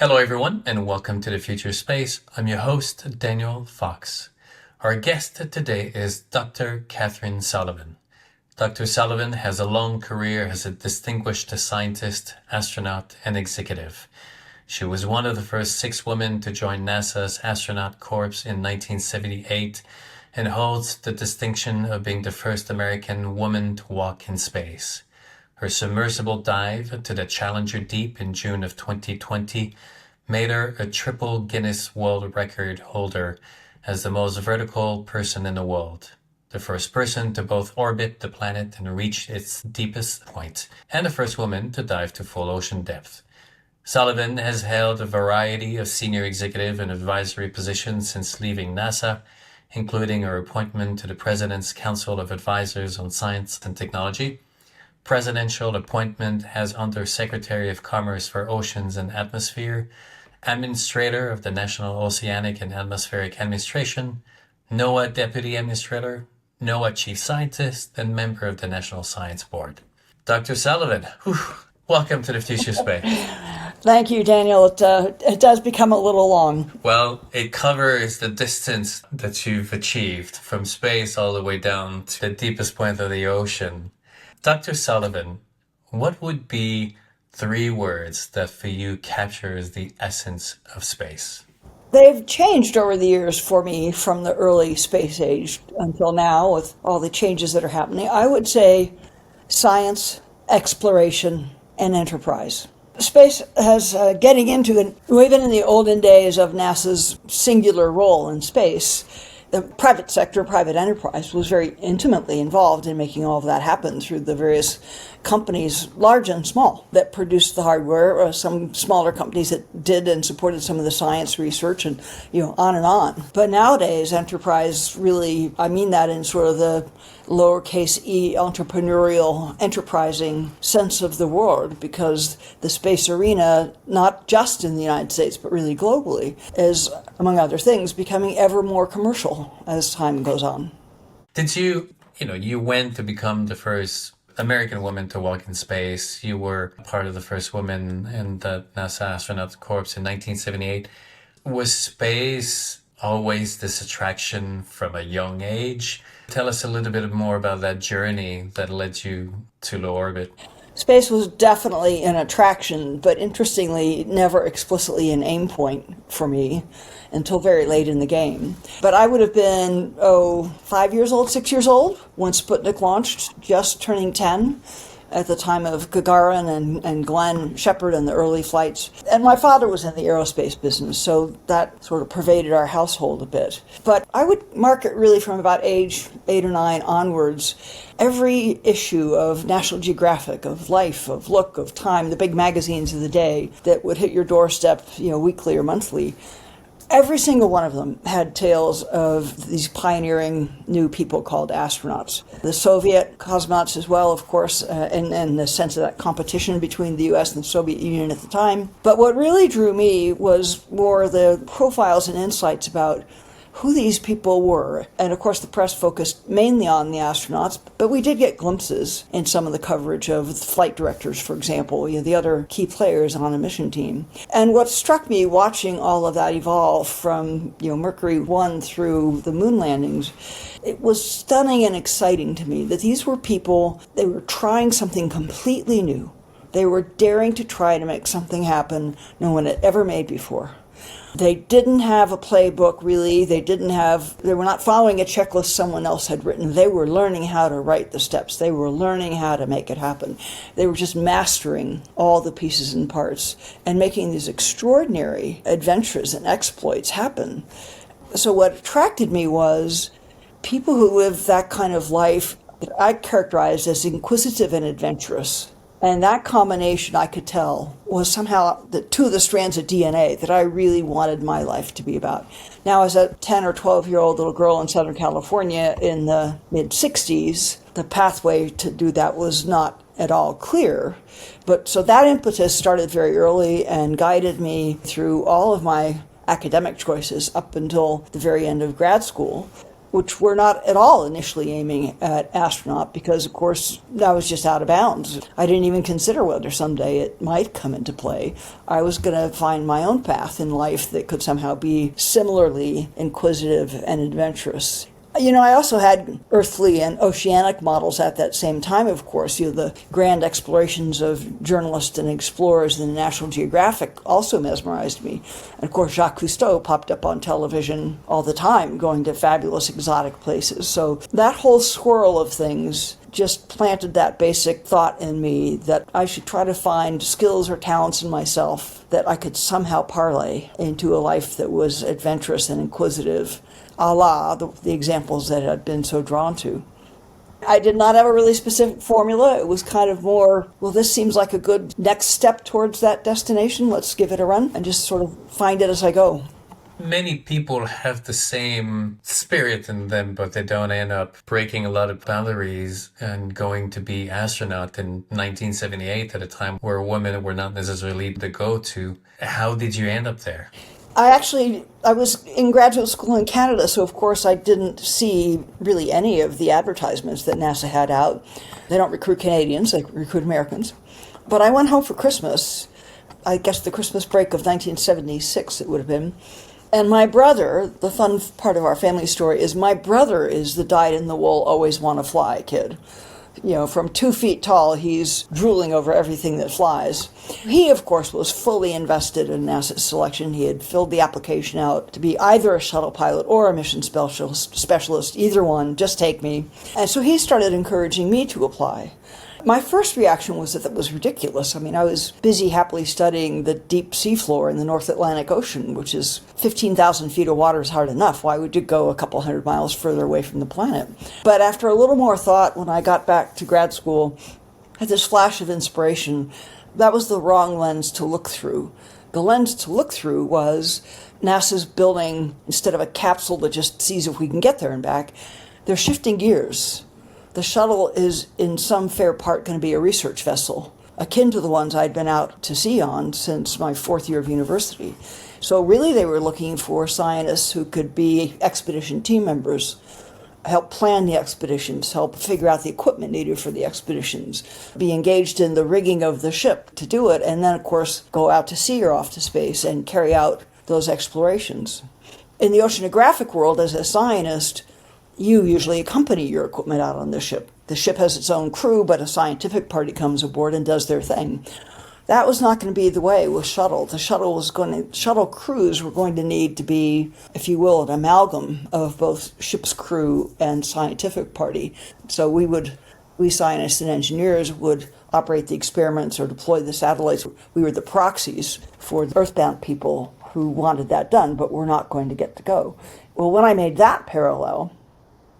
Hello, everyone, and welcome to the Future Space. I'm your host, Daniel Fox. Our guest today is Dr. Kathryn Sullivan. Dr. Sullivan has a long career as a distinguished scientist, astronaut, and executive. She was one of the first 6 women to join NASA's astronaut corps in 1978 and holds the distinction of being the first American woman to walk in space. Her submersible dive to the Challenger Deep in June of 2020 made her a triple Guinness World Record holder as the most vertical person in the world, the first person to both orbit the planet and reach its deepest point, and the first woman to dive to full ocean depth. Sullivan has held a variety of senior executive and advisory positions since leaving NASA, including her appointment to the President's Council of Advisors on Science and Technology, presidential appointment as Under-Secretary of Commerce for Oceans and Atmosphere, Administrator of the National Oceanic and Atmospheric Administration, NOAA Deputy Administrator, NOAA Chief Scientist, and member of the National Science Board. Dr. Sullivan, welcome to the Future Space. Thank you, Daniel. It does become a little long. Well, it covers the distance that you've achieved from space all the way down to the deepest point of the ocean. Dr. Sullivan, what would be 3 words that for you captures the essence of space? They've changed over the years for me from the early space age until now with all the changes that are happening. I would say science, exploration, and enterprise. Space has getting into it, even in the olden days of NASA's singular role in space, the private sector, private enterprise, was very intimately involved in making all of that happen through the various companies, large and small, that produced the hardware, or some smaller companies that did and supported some of the science research, and on and on. But nowadays, enterprise really, I mean that in sort of the lowercase e entrepreneurial, enterprising sense of the word, because the space arena, not just in the United States, but really globally, is, among other things, becoming ever more commercial as time goes on. Did you went to become the first American woman to walk in space. You were part of the first woman in the NASA Astronaut Corps in 1978. Was space always this attraction from a young age? Tell us a little bit more about that journey that led you to low orbit. Space was definitely an attraction, but interestingly, never explicitly an aim point for me until very late in the game. But I would have been, 5 years old, 6 years old when Sputnik launched, just turning 10 at the time of Gagarin and Glenn Shepard and the early flights. And my father was in the aerospace business, so that sort of pervaded our household a bit. But I would mark it really from about age 8 or 9 onwards. Every issue of National Geographic, of Life, of Look, of Time, the big magazines of the day that would hit your doorstep, weekly or monthly, every single one of them had tales of these pioneering new people called astronauts. The Soviet cosmonauts as well, of course, in the sense of that competition between the US and the Soviet Union at the time. But what really drew me was more the profiles and insights about who these people were. And of course, the press focused mainly on the astronauts, but we did get glimpses in some of the coverage of flight directors, for example, the other key players on a mission team. And what struck me watching all of that evolve from, Mercury 1 through the moon landings, it was stunning and exciting to me that these were people, they were trying something completely new. They were daring to try to make something happen no one had ever made before. They didn't have a playbook, really. They were not following a checklist someone else had written. They were learning how to write the steps. They were learning how to make it happen. They were just mastering all the pieces and parts and making these extraordinary adventures and exploits happen. So what attracted me was people who live that kind of life that I characterized as inquisitive and adventurous. And that combination, I could tell, was somehow the 2 of the strands of DNA that I really wanted my life to be about. Now, as a 10 or 12-year-old little girl in Southern California in the mid-60s, the pathway to do that was not at all clear. But so that impetus started very early and guided me through all of my academic choices up until the very end of grad school. which were not at all initially aiming at astronaut because, of course, I was just out of bounds. I didn't even consider whether someday it might come into play. I was going to find my own path in life that could somehow be similarly inquisitive and adventurous. I also had earthly and oceanic models at that same time, of course. The grand explorations of journalists and explorers in National Geographic also mesmerized me. And of course, Jacques Cousteau popped up on television all the time, going to fabulous exotic places. So that whole swirl of things just planted that basic thought in me that I should try to find skills or talents in myself that I could somehow parlay into a life that was adventurous and inquisitive, a la the examples that I'd been so drawn to. I did not have a really specific formula. It was kind of more, well, this seems like a good next step towards that destination. Let's give it a run and just sort of find it as I go. Many people have the same spirit in them, but they don't end up breaking a lot of boundaries and going to be astronaut in 1978 at a time where women were not necessarily the go-to. How did you end up there? I was in graduate school in Canada, so of course I didn't see really any of the advertisements that NASA had out. They don't recruit Canadians, they recruit Americans. But I went home for Christmas, I guess the Christmas break of 1976 it would have been. And my brother, the fun part of our family story is my brother is the dyed-in-the-wool, always want to fly kid. From 2 feet tall, he's drooling over everything that flies. He, of course, was fully invested in NASA's selection. He had filled the application out to be either a shuttle pilot or a mission specialist, either one, just take me. And so he started encouraging me to apply. My first reaction was that was ridiculous. I was busy happily studying the deep seafloor in the North Atlantic Ocean, which is 15,000 feet of water is hard enough. Why would you go a couple hundred miles further away from the planet? But after a little more thought, when I got back to grad school, I had this flash of inspiration. That was the wrong lens to look through. The lens to look through was NASA's building, instead of a capsule that just sees if we can get there and back, they're shifting gears. The shuttle is in some fair part going to be a research vessel, akin to the ones I'd been out to sea on since my 4th year of university. So really they were looking for scientists who could be expedition team members, help plan the expeditions, help figure out the equipment needed for the expeditions, be engaged in the rigging of the ship to do it, and then of course go out to sea or off to space and carry out those explorations. In the oceanographic world, as a scientist, you usually accompany your equipment out on the ship. The ship has its own crew, but a scientific party comes aboard and does their thing. That was not going to be the way with shuttle. Shuttle crews were going to need to be, if you will, an amalgam of both ship's crew and scientific party. So we scientists and engineers would operate the experiments or deploy the satellites. We were the proxies for the earthbound people who wanted that done, but were not going to get to go. Well, when I made that parallel,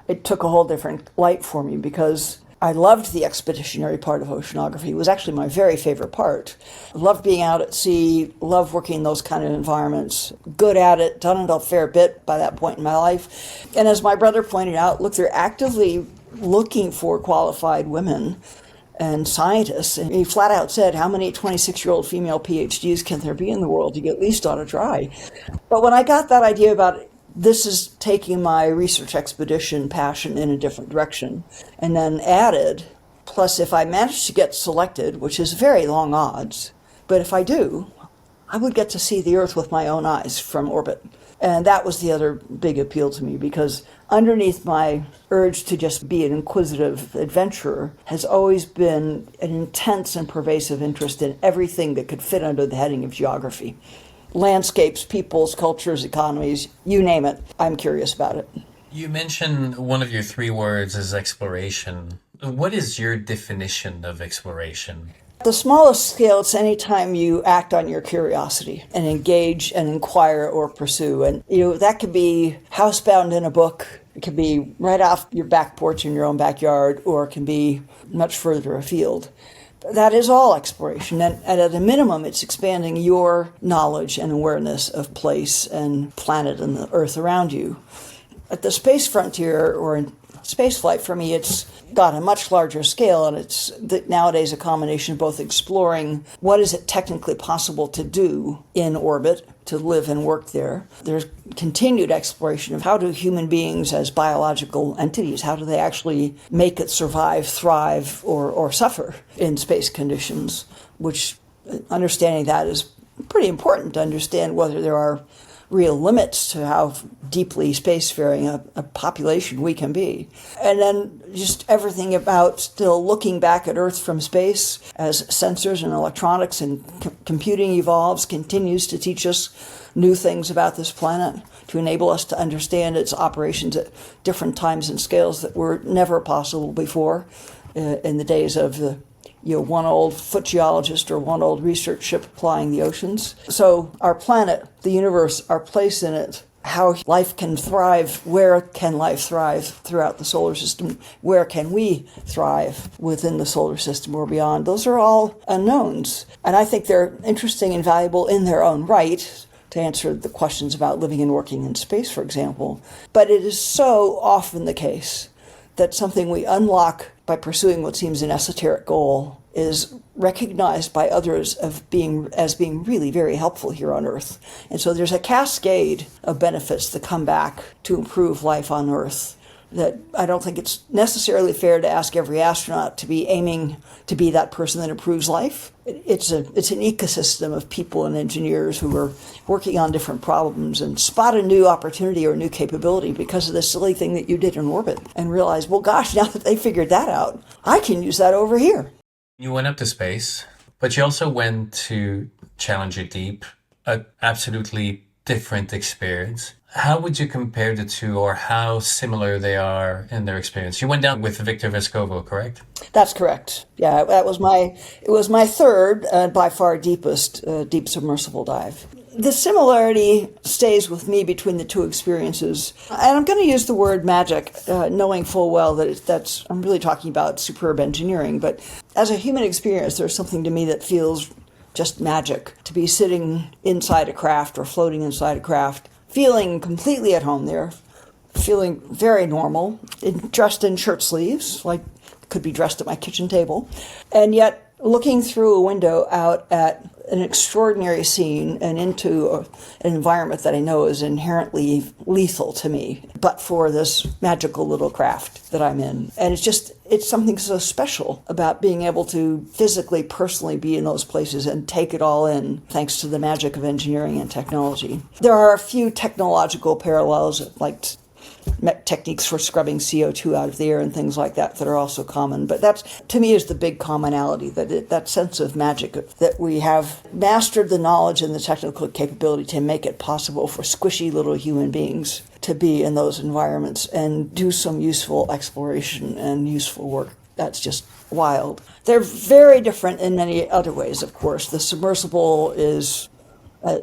it took a whole different light for me because I loved the expeditionary part of oceanography. It was actually my very favorite part. I loved being out at sea, loved working in those kind of environments, good at it, done it a fair bit by that point in my life. And as my brother pointed out, look, they're actively looking for qualified women and scientists. And he flat out said, how many 26-year-old female PhDs can there be in the world? You at least ought to try. But when I got that idea about this is taking my research expedition passion in a different direction, and then added, plus if I manage to get selected, which is very long odds, but if I do, I would get to see the Earth with my own eyes from orbit. And that was the other big appeal to me, because underneath my urge to just be an inquisitive adventurer has always been an intense and pervasive interest in everything that could fit under the heading of geography. Landscapes, peoples, cultures, economies, you name it. I'm curious about it. You mentioned one of your 3 words is exploration. What is your definition of exploration? At the smallest scale, it's any time you act on your curiosity and engage and inquire or pursue. And that could be housebound in a book. It can be right off your back porch in your own backyard, or it can be much further afield. That is all exploration, and at a minimum, it's expanding your knowledge and awareness of place and planet and the Earth around you. At the space frontier, or in spaceflight, for me, it's got a much larger scale, and it's nowadays a combination of both exploring what is it technically possible to do in orbit, to live and work there. There's continued exploration of how do human beings as biological entities, how do they actually make it survive, thrive, or suffer in space conditions, which understanding that is pretty important to understand whether there are real limits to how deeply spacefaring a population we can be. And then just everything about still looking back at Earth from space as sensors and electronics and computing evolves, continues to teach us new things about this planet, to enable us to understand its operations at different times and scales that were never possible before in the days of the one old foot geologist or one old research ship plying the oceans. So our planet, the universe, our place in it, how life can thrive, where can life thrive throughout the solar system, where can we thrive within the solar system or beyond, those are all unknowns. And I think they're interesting and valuable in their own right, to answer the questions about living and working in space, for example. But it is so often the case that something we unlock by pursuing what seems an esoteric goal is recognized by others as being really very helpful here on Earth. And so there's a cascade of benefits that come back to improve life on Earth that I don't think it's necessarily fair to ask every astronaut to be aiming to be that person that improves life. It's an ecosystem of people and engineers who are working on different problems and spot a new opportunity or a new capability because of the silly thing that you did in orbit and realize, well, gosh, now that they figured that out, I can use that over here. You went up to space, but you also went to Challenger Deep, an absolutely different experience. How would you compare the two, or how similar they are in their experience? You went down with Victor Vescovo, correct? That's correct. Yeah, it was my third, by far deepest, deep submersible dive. The similarity stays with me between the two experiences. And I'm going to use the word magic, knowing full well that I'm really talking about superb engineering. But as a human experience, there's something to me that feels just magic. To be sitting inside a craft or floating inside a craft, feeling completely at home there, feeling very normal, dressed in shirt sleeves, like could be dressed at my kitchen table, and yet looking through a window out at an extraordinary scene and into an environment that I know is inherently lethal to me, but for this magical little craft that I'm in. And it's something so special about being able to physically, personally be in those places and take it all in, thanks to the magic of engineering and technology. There are a few technological parallels, like techniques for scrubbing CO2 out of the air and things like that are also common. But that, to me, is the big commonality, that sense of magic, that we have mastered the knowledge and the technical capability to make it possible for squishy little human beings to be in those environments and do some useful exploration and useful work. That's just wild. They're very different in many other ways, of course. The submersible is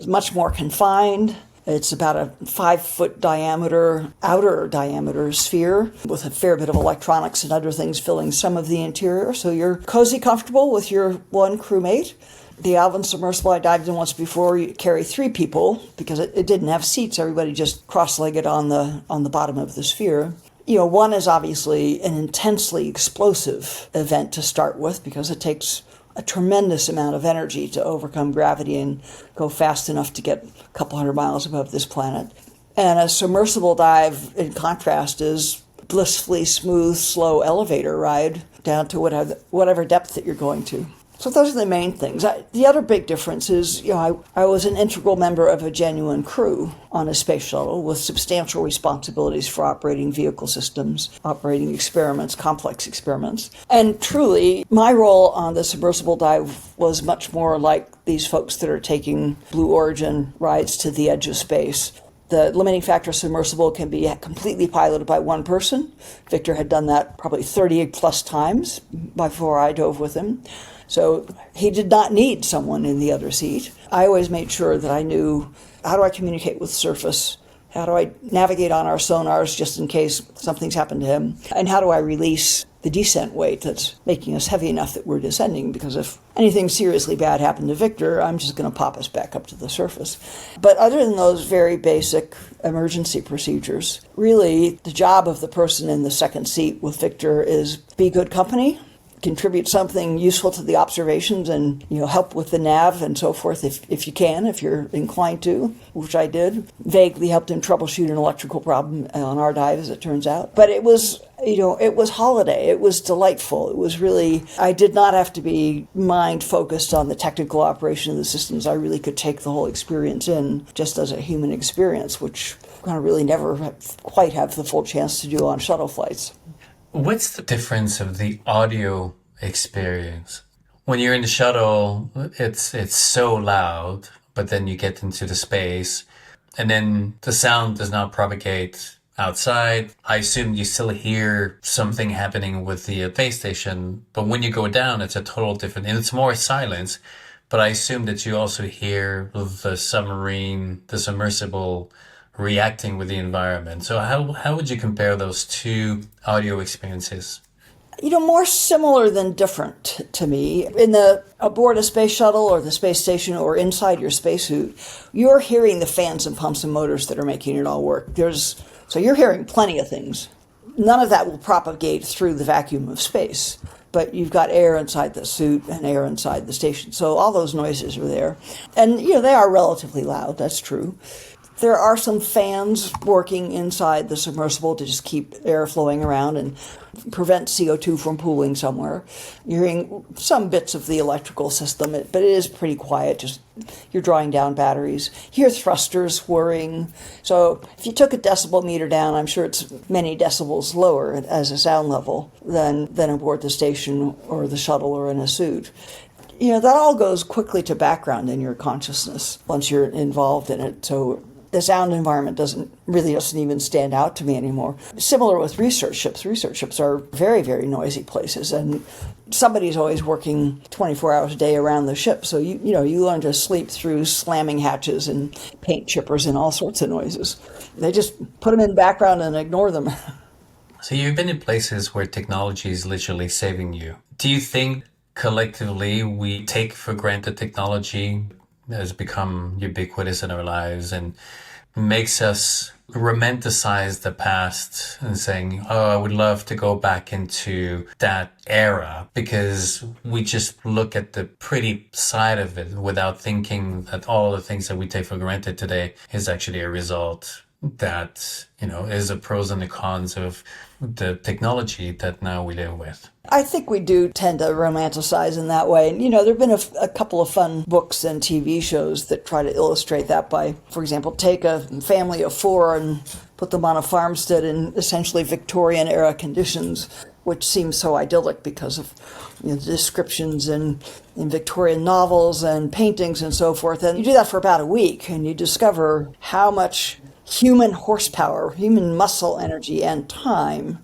much more confined. It's about a 5-foot diameter, outer diameter sphere with a fair bit of electronics and other things filling some of the interior. So you're cozy, comfortable with your one crewmate. The Alvin submersible I dived in once before, you carry 3 people because it didn't have seats. Everybody just cross-legged on the bottom of the sphere. One is obviously an intensely explosive event to start with because it takes a tremendous amount of energy to overcome gravity and go fast enough to get a couple hundred miles above this planet. And a submersible dive, in contrast, is blissfully smooth, slow elevator ride down to whatever depth that you're going to. So those are the main things. The other big difference is, I was an integral member of a genuine crew on a space shuttle with substantial responsibilities for operating vehicle systems, operating experiments, complex experiments. And truly, my role on the submersible dive was much more like these folks that are taking Blue Origin rides to the edge of space. The limiting factor submersible can be completely piloted by one person. Victor had done that probably 30 plus times before I dove with him. So he did not need someone in the other seat. I always made sure that I knew, how do I communicate with surface? How do I navigate on our sonars just in case something's happened to him? And how do I release the descent weight that's making us heavy enough that we're descending? Because if anything seriously bad happened to Victor, I'm just going to pop us back up to the surface. But other than those very basic emergency procedures, really the job of the person in the second seat with Victor is be good company, contribute something useful to the observations, and help with the nav and so forth if you can, if you're inclined to, which I did. Vaguely helped him troubleshoot an electrical problem on our dive, as it turns out. But it was holiday. It was delightful. It was really, I did not have to be mind focused on the technical operation of the systems. I really could take the whole experience in just as a human experience, which I really never quite have the full chance to do on shuttle flights. What's the difference of the audio experience? When you're in the shuttle, it's so loud, but then you get into the space, and then the sound does not propagate outside. I assume you still hear something happening with the base station, but when you go down, it's a total different, and it's more silence. But I assume that you also hear the submarine, the submersible, reacting with the environment. So how would you compare those two audio experiences? More similar than different to me. Aboard a space shuttle or the space station or inside your spacesuit, you're hearing the fans and pumps and motors that are making it all work. So you're hearing plenty of things. None of that will propagate through the vacuum of space, but you've got air inside the suit and air inside the station. So all those noises are there. And, they are relatively loud, that's true. There are some fans working inside the submersible to just keep air flowing around and prevent CO2 from pooling somewhere. You're hearing some bits of the electrical system, but it is pretty quiet. Just you're drawing down batteries. You hear thrusters whirring. So if you took a decibel meter down, I'm sure it's many decibels lower as a sound level than aboard the station or the shuttle or in a suit. That all goes quickly to background in your consciousness once you're involved in it. So the sound environment doesn't even stand out to me anymore. Similar with research ships. Research ships are very, very noisy places, and somebody's always working 24 hours a day around the ship. So you learn to sleep through slamming hatches and paint chippers and all sorts of noises. They just put them in the background and ignore them. So you've been in places where technology is literally saving you. Do you think collectively we take for granted technology has become ubiquitous in our lives and makes us romanticize the past and saying, oh, I would love to go back into that era, because we just look at the pretty side of it without thinking that all the things that we take for granted today is actually a result that, is the pros and the cons of the technology that now we live with. I think we do tend to romanticize in that way. And, there have been a couple of fun books and TV shows that try to illustrate that by, for example, take a family of 4 and put them on a farmstead in essentially Victorian era conditions, which seems so idyllic because of the descriptions in Victorian novels and paintings and so forth. And you do that for about a week and you discover how much human horsepower, human muscle energy and time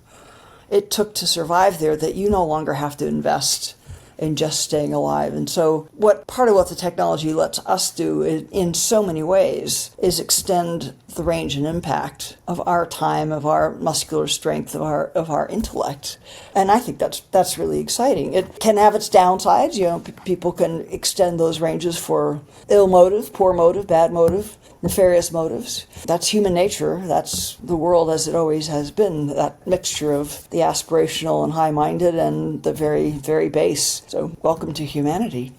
it took to survive there that you no longer have to invest in just staying alive. And so part of what the technology lets us do in so many ways is extend the range and impact of our time, of our muscular strength, of our intellect. And I think that's really exciting. It can have its downsides. People can extend those ranges for ill motive, poor motive, bad motive, nefarious motives. That's human nature. That's the world as it always has been, that mixture of the aspirational and high-minded and the very, very base. So welcome to humanity.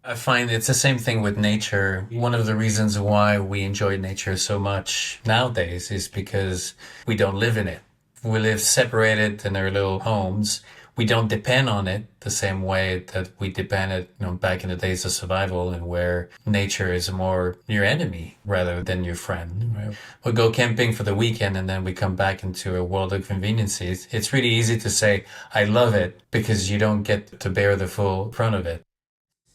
I find it's the same thing with nature. One of the reasons why we enjoy nature so much nowadays is because we don't live in it. We live separated in our little homes. We don't depend on it the same way that we depended, back in the days of survival, and where nature is more your enemy rather than your friend. Right? We'll go camping for the weekend and then we come back into a world of conveniences. It's really easy to say, I love it, because you don't get to bear the full brunt of it.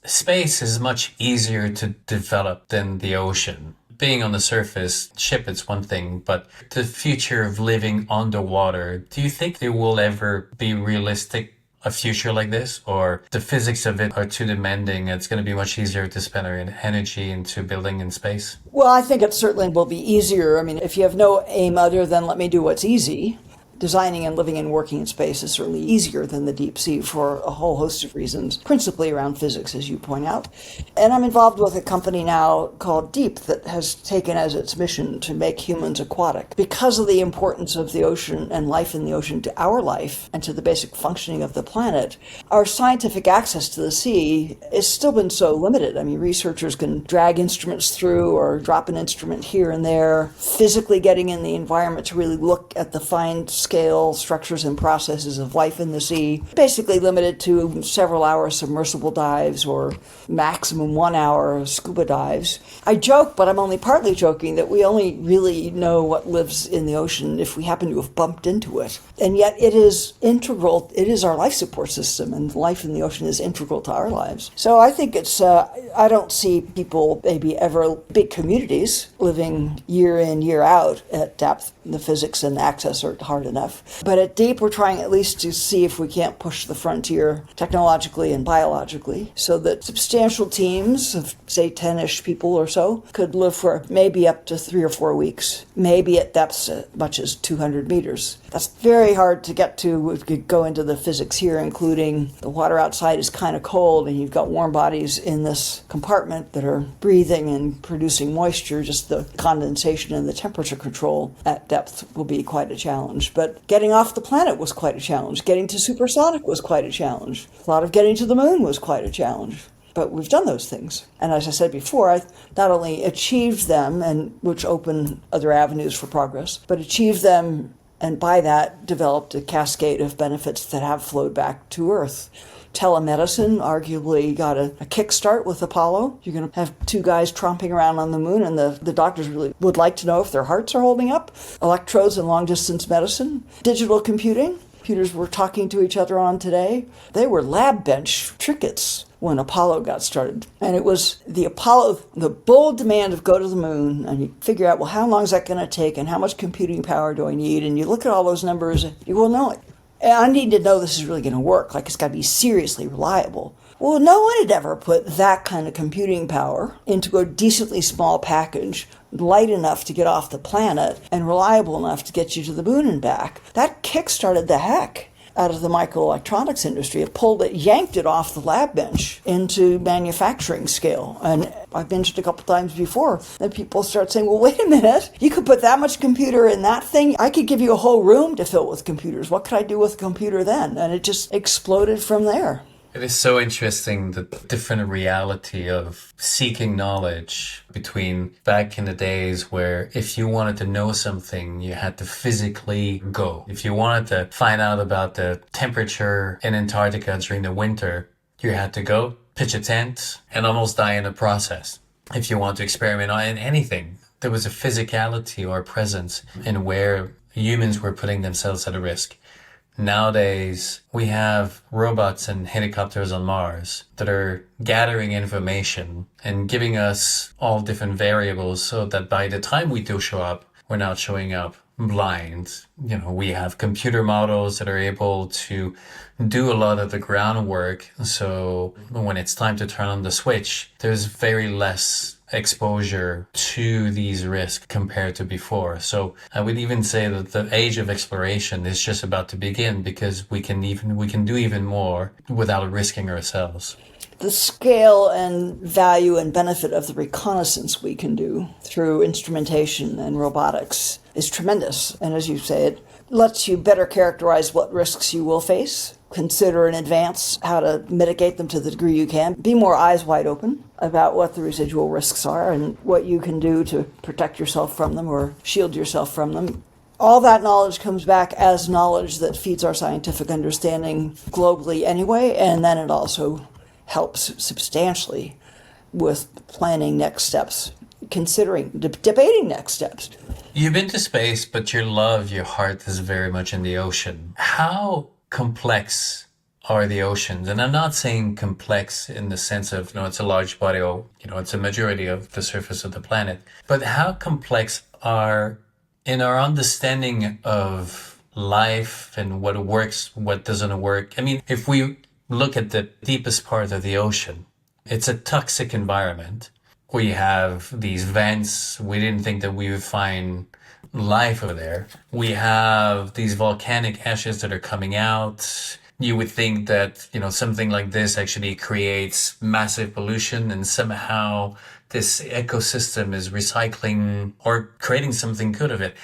Space is much easier to develop than the ocean. Being on the surface, ship, it's one thing, but the future of living underwater, do you think it will ever be realistic a future like this, or the physics of it are too demanding? It's going to be much easier to spend our energy into building in space. Well, I think it certainly will be easier. I mean, if you have no aim other than let me do what's easy, designing and living and working in space is certainly easier than the deep sea for a whole host of reasons, principally around physics, as you point out. And I'm involved with a company now called Deep that has taken as its mission to make humans aquatic. Because of the importance of the ocean and life in the ocean to our life and to the basic functioning of the planet, our scientific access to the sea has still been so limited. I mean, researchers can drag instruments through or drop an instrument here and there. Physically getting in the environment to really look at the fine scale structures and processes of life in the sea, basically limited to several hour submersible dives or maximum 1 hour scuba dives. I joke, but I'm only partly joking, that we only really know what lives in the ocean if we happen to have bumped into it. And yet it is integral, it is our life support system, and life in the ocean is integral to our lives. So I think it's, I don't see people, maybe ever big communities, living year in, year out at depth. The physics and access are hard enough. But at Deep, we're trying at least to see if we can't push the frontier technologically and biologically so that substantial teams of, say, 10-ish people or so could live for maybe up to 3 or 4 weeks, maybe at depths as much as 200 meters. That's very hard to get to. We could go into the physics here, including the water outside is kind of cold and you've got warm bodies in this compartment that are breathing and producing moisture. Just the condensation and the temperature control at depth will be quite a challenge. But getting off the planet was quite a challenge. Getting to supersonic was quite a challenge. A lot of getting to the moon was quite a challenge. But we've done those things. And as I said before, I not only achieved them, and which open other avenues for progress, but achieved them and by that developed a cascade of benefits that have flowed back to Earth. Telemedicine arguably got a kickstart with Apollo. You're going to have 2 guys tromping around on the moon, and the doctors really would like to know if their hearts are holding up. Electrodes in long-distance medicine. Digital computing. Computers we're talking to each other on today. They were lab bench trinkets when Apollo got started. And it was the bold demand of go to the moon, and you figure out, well, how long is that going to take, and how much computing power do I need? And you look at all those numbers, and you will know it. I need to know this is really going to work. Like, it's got to be seriously reliable. Well, no one had ever put that kind of computing power into a decently small package, light enough to get off the planet and reliable enough to get you to the moon and back. That kick-started the heck out of the microelectronics industry. It yanked it off the lab bench into manufacturing scale. And I've mentioned a couple times before that people start saying, well, wait a minute, you could put that much computer in that thing. I could give you a whole room to fill with computers. What could I do with a computer then? And it just exploded from there. It is so interesting, the different reality of seeking knowledge between back in the days where if you wanted to know something, you had to physically go. If you wanted to find out about the temperature in Antarctica during the winter, you had to go, pitch a tent, and almost die in the process. If you want to experiment on anything, there was a physicality or presence in where humans were putting themselves at a risk. Nowadays, we have robots and helicopters on Mars that are gathering information and giving us all different variables so that by the time we do show up, we're not showing up blind. You know, we have computer models that are able to do a lot of the groundwork. So when it's time to turn on the switch, there's very less exposure to these risks compared to before. So I would even say that the age of exploration is just about to begin, because we can do even more without risking ourselves. The scale and value and benefit of the reconnaissance we can do through instrumentation and robotics is tremendous. And as you say, it lets you better characterize what risks you will face, consider in advance how to mitigate them to the degree you can, be more eyes wide open about what the residual risks are and what you can do to protect yourself from them or shield yourself from them. All that knowledge comes back as knowledge that feeds our scientific understanding globally anyway, and then it also helps substantially with planning next steps, considering, debating next steps. You've been to space, but your heart is very much in the ocean. How complex are the oceans? And I'm not saying complex in the sense of, it's a large body or, it's a majority of the surface of the planet. But how complex are, in our understanding of life and what works, what doesn't work. I mean, if we look at the deepest part of the ocean, it's a toxic environment. We have these vents. We didn't think that we would find life over there. We have these volcanic ashes that are coming out. You would think that, something like this actually creates massive pollution and somehow this ecosystem is recycling or creating something good of it.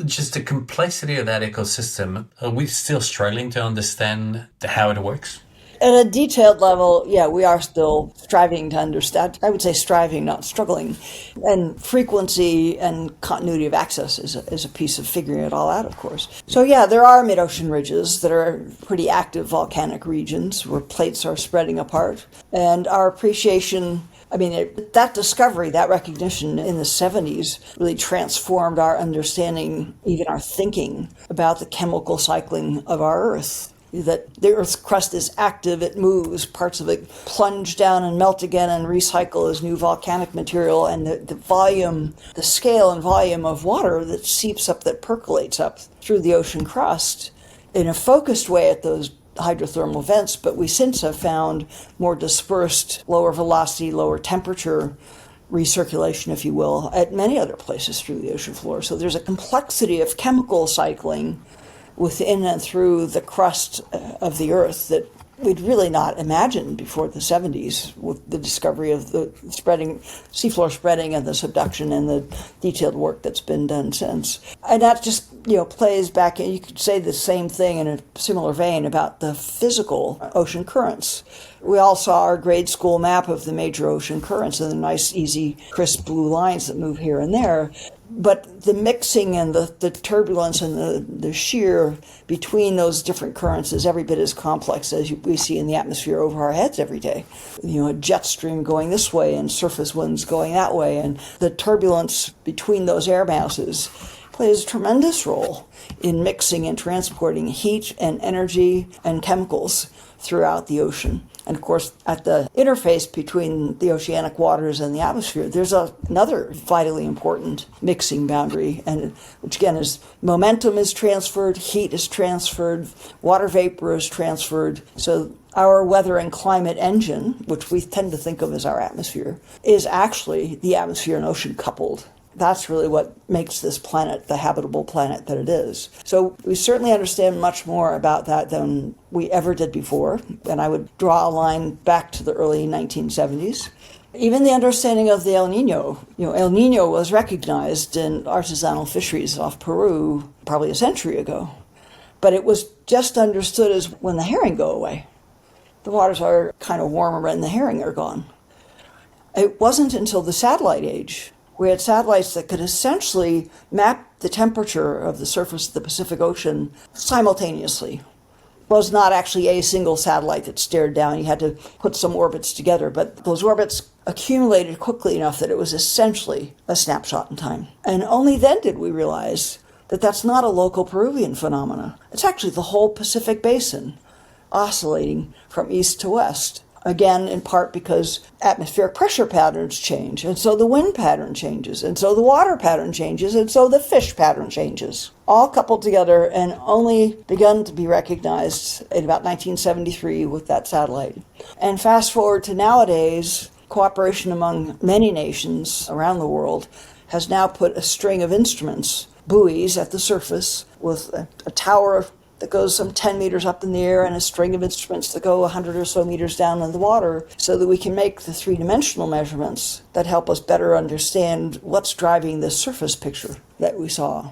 Just the complexity of that ecosystem, are we still struggling to understand how it works? At a detailed level, yeah, we are still striving to understand. I would say striving, not struggling. And frequency and continuity of access is a piece of figuring it all out, of course. So yeah, there are mid-ocean ridges that are pretty active volcanic regions where plates are spreading apart. And our appreciation, that discovery, that recognition in the 70s really transformed our understanding, even our thinking about the chemical cycling of our Earth. That the Earth's crust is active, it moves, parts of it plunge down and melt again and recycle as new volcanic material, and the volume, the scale and volume of water that seeps up, that percolates up through the ocean crust in a focused way at those hydrothermal vents, but we since have found more dispersed, lower velocity, lower temperature recirculation, if you will, at many other places through the ocean floor. So there's a complexity of chemical cycling within and through the crust of the Earth that we'd really not imagined before the 70s, with the discovery of the seafloor spreading and the subduction and the detailed work that's been done since. And that just, plays back, and you could say the same thing in a similar vein about the physical ocean currents. We all saw our grade school map of the major ocean currents and the nice, easy, crisp blue lines that move here and there. But the mixing and the turbulence and the shear between those different currents is every bit as complex as we see in the atmosphere over our heads every day. A jet stream going this way and surface winds going that way, and the turbulence between those air masses plays a tremendous role in mixing and transporting heat and energy and chemicals throughout the ocean. And of course, at the interface between the oceanic waters and the atmosphere, there's another vitally important mixing boundary, and which again is momentum is transferred, heat is transferred, water vapor is transferred. So our weather and climate engine, which we tend to think of as our atmosphere, is actually the atmosphere and ocean coupled. That's really what makes this planet the habitable planet that it is. So we certainly understand much more about that than we ever did before. And I would draw a line back to the early 1970s. Even the understanding of the El Nino. El Nino was recognized in artisanal fisheries off Peru probably a century ago. But it was just understood as when the herring go away. The waters are kind of warmer and the herring are gone. It wasn't until the satellite age. We had satellites that could essentially map the temperature of the surface of the Pacific Ocean simultaneously. It was not actually a single satellite that stared down. You had to put some orbits together, but those orbits accumulated quickly enough that it was essentially a snapshot in time. And only then did we realize that that's not a local Peruvian phenomena. It's actually the whole Pacific Basin oscillating from east to west. Again, in part because atmospheric pressure patterns change, and so the wind pattern changes, and so the water pattern changes, and so the fish pattern changes. All coupled together and only begun to be recognized in about 1973 with that satellite. And fast forward to nowadays, cooperation among many nations around the world has now put a string of instruments, buoys at the surface with a tower that goes some 10 meters up in the air and a string of instruments that go 100 or so meters down in the water so that we can make the three-dimensional measurements that help us better understand what's driving the surface picture that we saw.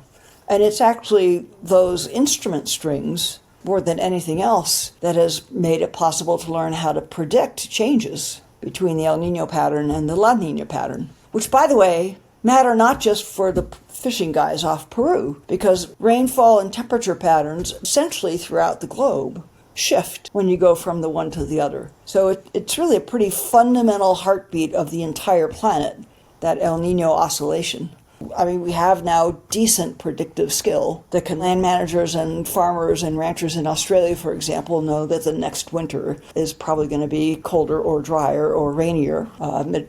And it's actually those instrument strings, more than anything else, that has made it possible to learn how to predict changes between the El Nino pattern and the La Nina pattern, which, by the way, matter not just for the fishing guys off Peru, because rainfall and temperature patterns essentially throughout the globe shift when you go from the one to the other. So it's really a pretty fundamental heartbeat of the entire planet, that El Nino oscillation. We have now decent predictive skill that land managers and farmers and ranchers in Australia, for example, know that the next winter is probably going to be colder or drier or rainier.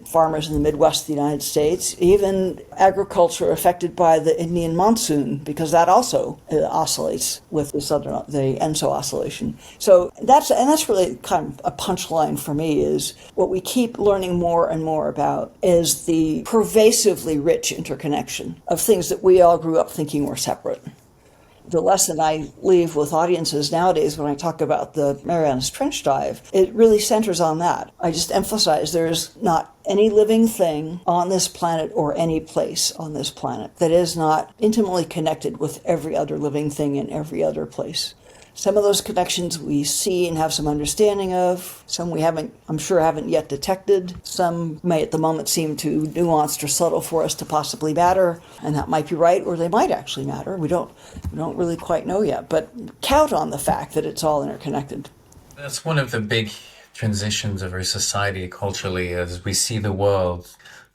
Farmers in the Midwest of the United States, even agriculture affected by the Indian monsoon, because that also oscillates with the ENSO oscillation. So that's really kind of a punchline for me, is what we keep learning more and more about is the pervasively rich interconnection of things that we all grew up thinking were separate. The lesson I leave with audiences nowadays when I talk about the Marianas Trench dive, it really centers on that. I just emphasize there's not any living thing on this planet or any place on this planet that is not intimately connected with every other living thing in every other place. Some of those connections we see and have some understanding of. Some we I'm sure haven't yet detected. Some may at the moment seem too nuanced or subtle for us to possibly matter, and that might be right, or they might actually matter. We don't really quite know yet, but count on the fact that it's all interconnected. That's one of the big transitions of our society culturally as we see the world.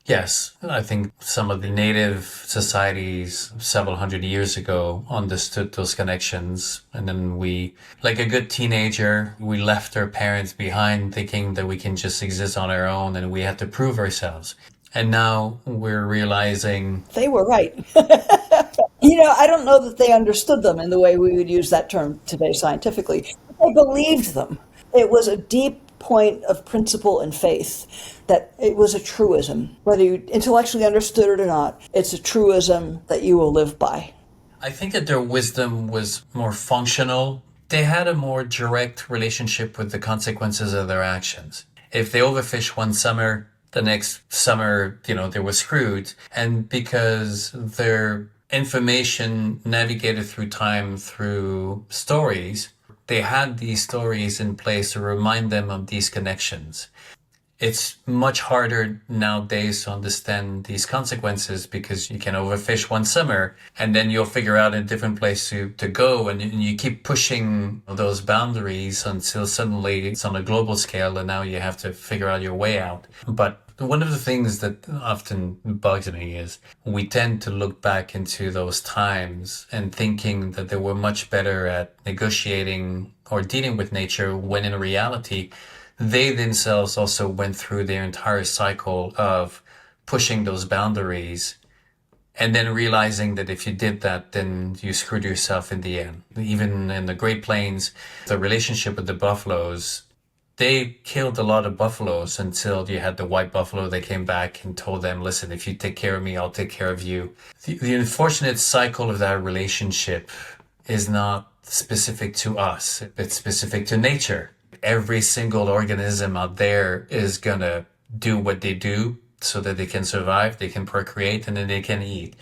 Yes, I think some of the native societies several hundred years ago understood those connections. And then we, like a good teenager, we left our parents behind thinking that we can just exist on our own and we had to prove ourselves. And now we're realizing they were right. I don't know that they understood them in the way we would use that term today scientifically. They believed them. It was a deep point of principle and faith that it was a truism. Whether you intellectually understood it or not, it's a truism that you will live by. I think that their wisdom was more functional. They had a more direct relationship with the consequences of their actions. If they overfished one summer, the next summer, they were screwed. And because their information navigated through time through stories, they had these stories in place to remind them of these connections. It's much harder nowadays to understand these consequences because you can overfish one summer and then you'll figure out a different place to go, and you keep pushing those boundaries until suddenly it's on a global scale and now you have to figure out your way out. But one of the things that often bugs me is we tend to look back into those times and thinking that they were much better at negotiating or dealing with nature, when in reality, they themselves also went through their entire cycle of pushing those boundaries and then realizing that if you did that, then you screwed yourself in the end. Even in the Great Plains, the relationship with the buffaloes, they killed a lot of buffaloes until you had the white buffalo. They came back and told them, listen, if you take care of me, I'll take care of you. The unfortunate cycle of that relationship is not specific to us. It's specific to nature. Every single organism out there is gonna do what they do so that they can survive, they can procreate, and then they can eat.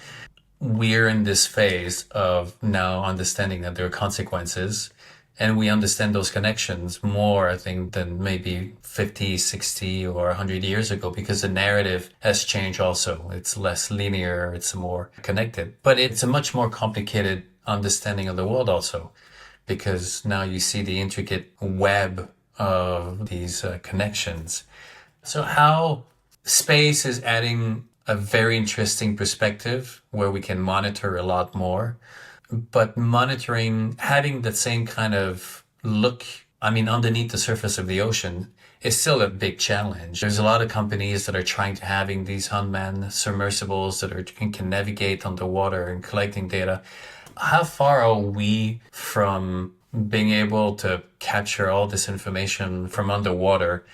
We're in this phase of now understanding that there are consequences, and we understand those connections more, I think, than maybe 50, 60, or 100 years ago, because the narrative has changed also. It's less linear, it's more connected. But it's a much more complicated understanding of the world also, because now you see the intricate web of these connections. So how space is adding a very interesting perspective where we can monitor a lot more, but monitoring, having that same kind of look, underneath the surface of the ocean is still a big challenge. There's a lot of companies that are trying to having these unmanned submersibles that can navigate underwater and collecting data. How far are we from being able to capture all this information from underwater?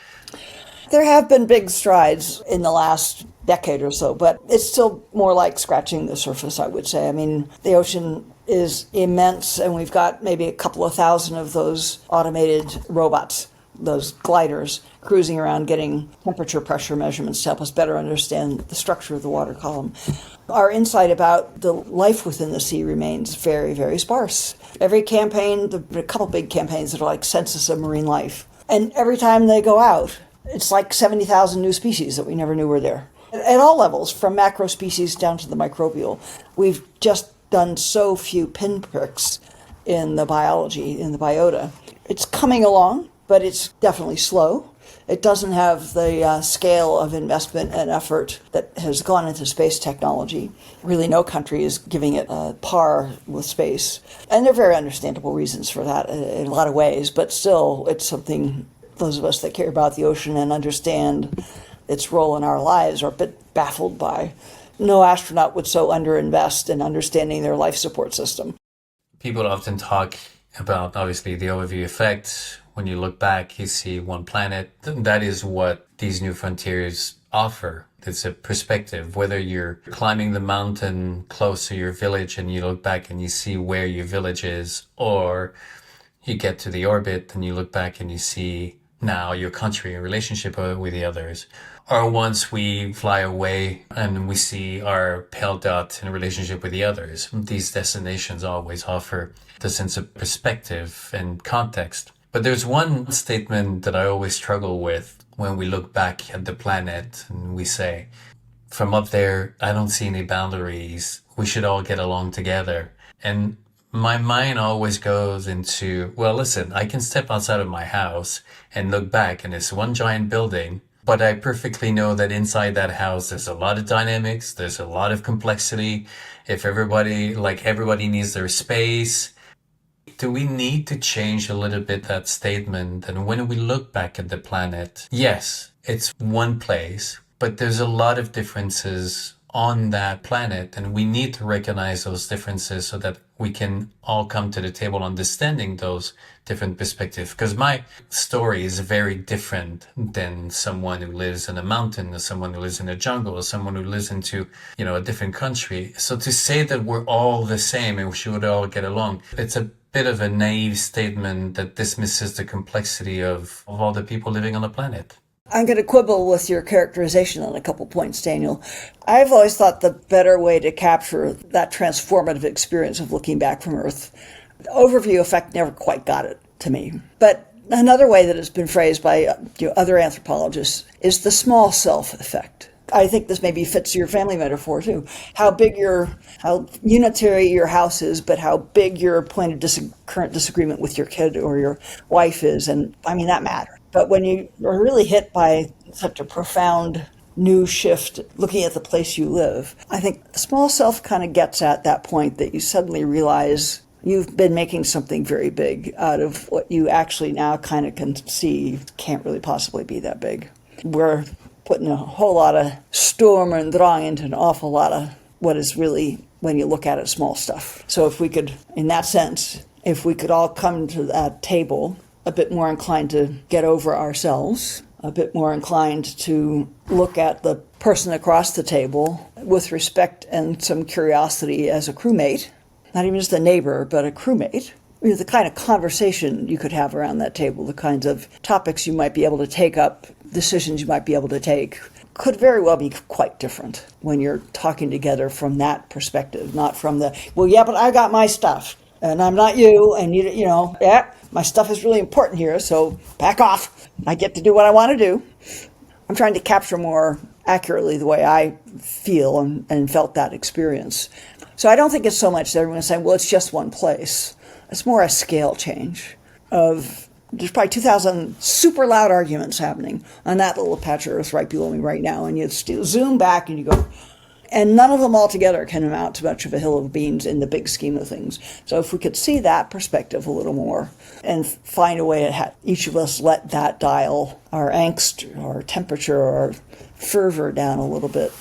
There have been big strides in the last decade or so, but it's still more like scratching the surface, I would say. The ocean is immense, and we've got maybe a couple of thousand of those automated robots, those gliders, cruising around getting temperature pressure measurements to help us better understand the structure of the water column. Our insight about the life within the sea remains very, very sparse. Every campaign, a couple big campaigns that are like Census of Marine Life, and every time they go out, it's like 70,000 new species that we never knew were there. At all levels, from macro species down to the microbial. We've just done so few pinpricks in the biology, in the biota. It's coming along, but it's definitely slow. It doesn't have the scale of investment and effort that has gone into space technology. Really, no country is giving it a par with space. And there are very understandable reasons for that in a lot of ways, but still, it's something those of us that care about the ocean and understand its role in our lives are a bit baffled by. no astronaut would so underinvest in understanding their life support system. People often talk about, obviously, the overview effect. When you look back, you see one planet. That is what these new frontiers offer. It's a perspective, whether you're climbing the mountain close to your village and you look back and you see where your village is, or you get to the orbit and you look back and you see now your country in relationship with the others. Or once we fly away and we see our pale dot in relationship with the others. These destinations always offer the sense of perspective and context. But there's one statement that I always struggle with when we look back at the planet and we say, from up there, I don't see any boundaries. We should all get along together. And my mind always goes into, well, listen, I can step outside of my house and look back and it's one giant building, but I perfectly know that inside that house, there's a lot of dynamics. There's a lot of complexity. If everybody needs their space. Do we need to change a little bit that statement? And when we look back at the planet, yes, it's one place, but there's a lot of differences on that planet, and we need to recognize those differences so that we can all come to the table understanding those different perspectives. Because my story is very different than someone who lives in a mountain, or someone who lives in a jungle, or someone who lives into, a different country. So to say that we're all the same and we should all get along, it's a bit of a naive statement that dismisses the complexity of all the people living on the planet. I'm going to quibble with your characterization on a couple points, Daniel. I've always thought the better way to capture that transformative experience of looking back from Earth, the overview effect never quite got it to me. But another way that it's been phrased by other anthropologists is the small self effect. I think this maybe fits your family metaphor too. How unitary your house is, but how big your point of current disagreement with your kid or your wife is. And I mean, that matters. But when you are really hit by such a profound new shift looking at the place you live, I think the small self kind of gets at that point that you suddenly realize you've been making something very big out of what you actually now kind of can see can't really possibly be that big. We're putting a whole lot of storm and drang into an awful lot of what is really, when you look at it, small stuff. So if we could, in that sense, if we could all come to that table a bit more inclined to get over ourselves, a bit more inclined to look at the person across the table with respect and some curiosity as a crewmate, not even just a neighbor, but a crewmate. The kind of conversation you could have around that table, the kinds of topics you might be able to take up, decisions you might be able to take, could very well be quite different when you're talking together from that perspective, not from the, well, yeah, but I got my stuff, and I'm not you, and yeah, my stuff is really important here, so back off. I get to do what I want to do. I'm trying to capture more accurately the way I feel and felt that experience. So I don't think it's so much that everyone's saying, well, it's just one place. It's more a scale change of, there's probably 2,000 super loud arguments happening on that little patch of Earth right below me right now. And you zoom back and you go, and none of them altogether can amount to much of a hill of beans in the big scheme of things. So if we could see that perspective a little more and find a way to each of us let that dial our angst, our temperature, our fervor down a little bit,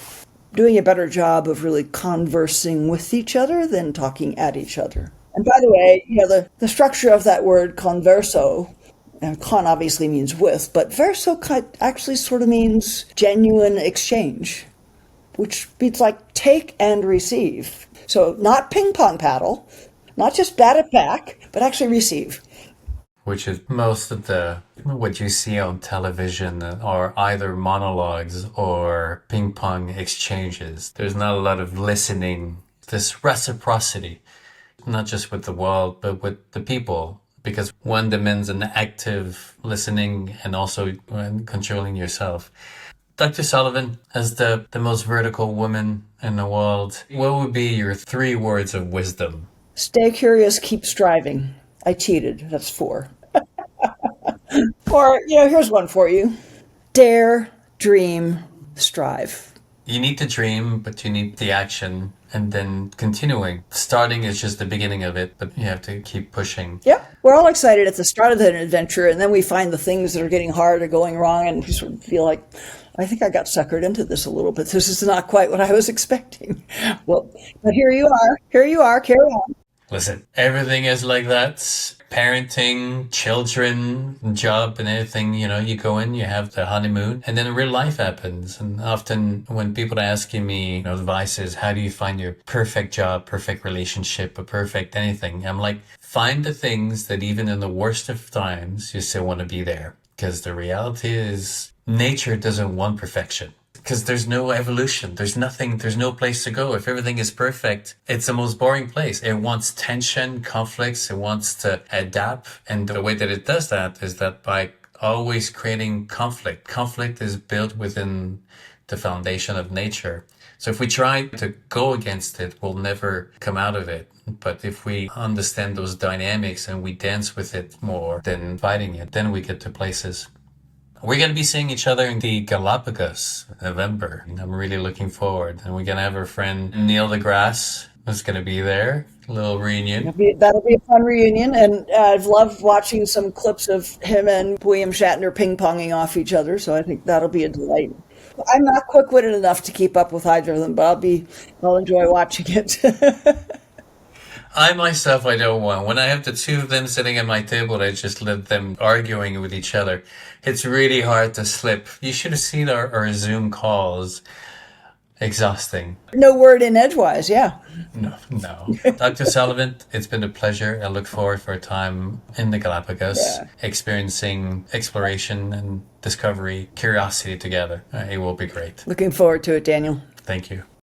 doing a better job of really conversing with each other than talking at each other. And by the way, the structure of that word converso, and con obviously means with, but verso actually sort of means genuine exchange, which means like take and receive. So not ping pong paddle, not just bat it back, but actually receive. Which is most of what you see on television are either monologues or ping pong exchanges. There's not a lot of listening, this reciprocity, not just with the world, but with the people. Because one demands an active listening and also controlling yourself. Dr. Sullivan, as the most vertical woman in the world, what would be your 3 words of wisdom? Stay curious, keep striving. I cheated. That's 4. Or, here's one for you. Dare, dream, strive. You need to dream, but you need the action and then continuing. Starting is just the beginning of it, but you have to keep pushing. Yeah, we're all excited at the start of an adventure, and then we find the things that are getting hard or going wrong, and we sort of feel like, I think I got suckered into this a little bit. This is not quite what I was expecting. Well, but here you are. Here you are. Carry on. Listen, everything is like that. Parenting, children, job, and everything. You go in, you have the honeymoon, and then real life happens. And often when people are asking me, advice is, how do you find your perfect job, perfect relationship, or perfect anything? I'm like, find the things that even in the worst of times, you still want to be there. Because the reality is, nature doesn't want perfection. Because there's no evolution. There's nothing. There's no place to go. If everything is perfect, it's the most boring place. It wants tension, conflicts. It wants to adapt. And the way that it does that is that by always creating conflict. Conflict is built within the foundation of nature. So if we try to go against it, we'll never come out of it. But if we understand those dynamics and we dance with it more than fighting it, then we get to places. We're going to be seeing each other in the Galapagos in November. I'm really looking forward. And we're going to have our friend Neil deGrasse who's going to be there. A little reunion. That'll be a fun reunion. And I've loved watching some clips of him and William Shatner ping-ponging off each other. So I think that'll be a delight. I'm not quick-witted enough to keep up with either of them, but I'll enjoy watching it. I myself, I don't want. When I have the two of them sitting at my table, I just let them arguing with each other. It's really hard to slip. You should have seen our Zoom calls. Exhausting. No word in edgewise, yeah. No. Dr. Sullivan, it's been a pleasure. I look forward for a time in the Galapagos, experiencing exploration and discovery, curiosity together. It will be great. Looking forward to it, Daniel. Thank you.